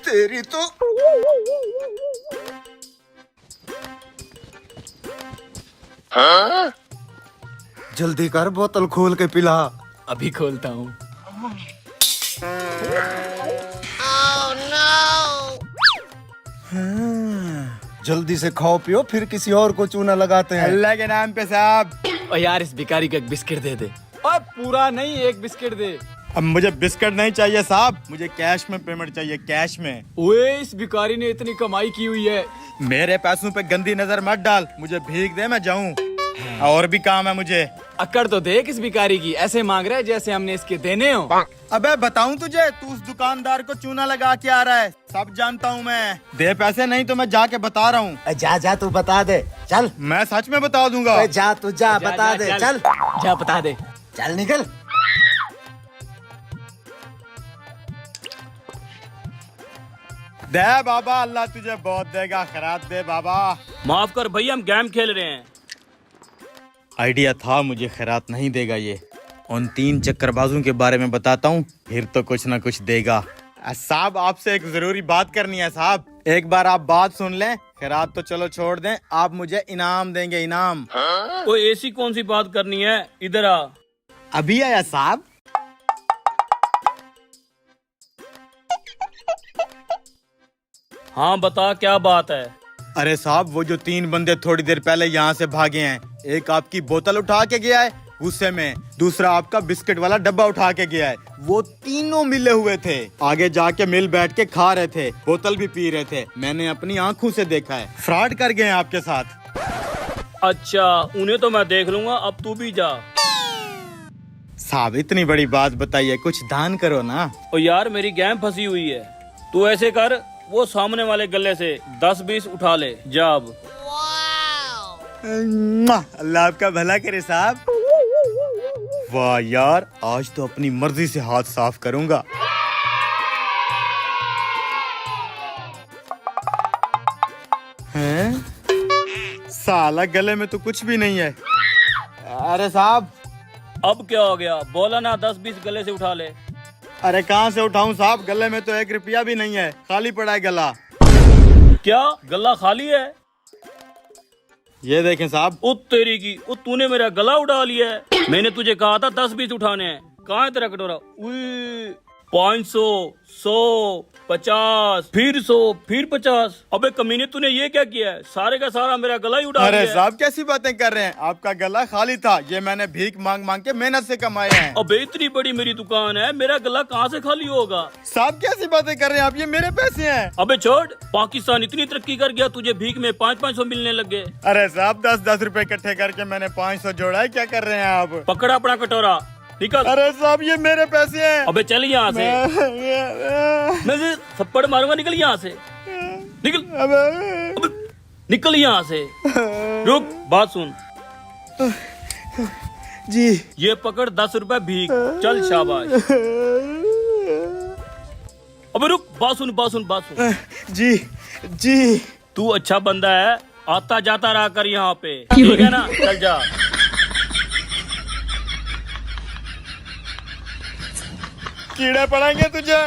तेरी तो। हाँ? जल्दी कर, बोतल खोल के पिला। अभी खोलता हूँ। जल्दी से खाओ पियो, फिर किसी और को चूना लगाते हैं। अल्लाह के नाम पे साहब। और यार इस भिखारी को एक बिस्किट दे दे। और पूरा नहीं, एक बिस्किट दे। अब मुझे बिस्किट नहीं चाहिए साहब, मुझे कैश में पेमेंट चाहिए, कैश में। ओए, इस भिखारी ने इतनी कमाई की हुई है। मेरे पैसों पे गंदी नजर मत डाल, मुझे भीख दे, मैं जाऊं। और भी काम है मुझे। अक्कड़ तो देख इस भिखारी की, ऐसे मांग रहा है जैसे हमने इसके देने हो। अबे बताऊं तुझे, तू उस दुकानदार को चूना लगा के आ रहा है, सब जानता हूँ मैं। दे पैसे नहीं तो मैं जाके बता रहा हूँ। जा जा, तू बता दे, चल। मैं सच में बता दूंगा। जा तू जा, बता दे, चल। जा बता दे। चल निकल। दे बाबा, अल्लाह तुझे बहुत देगा, खैरात दे बाबा। माफ कर भैया, हम गेम खेल रहे हैं। आइडिया था मुझे खैरात नहीं देगा ये। उन 3 चक्करबाजों के बारे में बताता हूँ, फिर तो कुछ ना कुछ देगा। साहब आपसे एक जरूरी बात करनी है साहब, एक बार आप बात सुन लें। खैरात तो चलो छोड़ दें, आप मुझे इनाम देंगे, इनाम। कोई ऐसी कौन सी बात करनी है, इधर आ। अभी आया साहब। हाँ बता, क्या बात है। अरे साहब, वो जो 3 बंदे थोड़ी देर पहले यहाँ से भागे हैं, एक आपकी बोतल उठा के गया है गुस्से में, दूसरा आपका बिस्किट वाला डब्बा उठा के गया है। वो तीनों मिले हुए थे, आगे जाके मिल बैठ के खा रहे थे, बोतल भी पी रहे थे। मैंने अपनी आंखों से देखा है। फ्रॉड कर गए हैं आपके साथ। अच्छा, उन्हें तो मैं देख लूंगा, अब तू भी जा। साहब इतनी बड़ी बात बताइए, कुछ दान करो ना। और यार मेरी गेम फंसी हुई है, तू ऐसे कर, वो सामने वाले गले से 10-20 उठा ले, जा अब। अल्लाह आपका भला करे साहब। वाह यार, आज तो अपनी मर्जी से हाथ साफ करूंगा। हैं? साला गले में तो कुछ भी नहीं है। अरे साहब। अब क्या हो गया, बोला ना 10-20 गले से उठा ले। अरे कहाँ से उठाऊं साहब, गले में तो 1 रुपया भी नहीं है, खाली पड़ा है गला। क्या गला खाली है? ये देखें साहब। ओ तेरी की, ओ तूने मेरा गला उड़ा लिया है। मैंने तुझे कहा था 10-20 उठाने हैं, कहाँ है तेरा कटोरा? 500, 100, 50, फिर 100, फिर 50। अबे कमीने, तूने ये क्या किया है? सारे का सारा मेरा गला ही उड़ा दिया है। अरे साहब कैसी बातें कर रहे हैं, आपका गला खाली था, ये मैंने भीख मांग मांग के मेहनत से कमाए हैं। अबे इतनी बड़ी मेरी दुकान है, मेरा गला कहाँ से खाली होगा? साहब कैसी बातें कर रहे हैं आप, ये मेरे पैसे हैं। अबे छोड़, पाकिस्तान इतनी तरक्की कर गया, तुझे भीख में 500-500 मिलने लग गए। अरे साहब 10-10 रुपए इकट्ठे करके मैंने 500 जोड़ा है, क्या कर रहे हैं आप? पकड़ा अपना कटोरा, निकल। अरे साहब ये मेरे पैसे हैं। अबे चल यहाँ से, मैं से थप्पड़ मारूंगा, निकल यहाँ से, निकल। अबे निकल यहाँ से। रुक, बात सुन जी। ये पकड़ 10 रुपए भीख, चल शाबाश। अबे रुक, बात सुन, बात सुन, बात सुन। जी जी। तू अच्छा बंदा है, आता जाता रहा कर यहाँ पे, ठीक है ना? चल जा। कीड़े पड़ेंगे तुझे।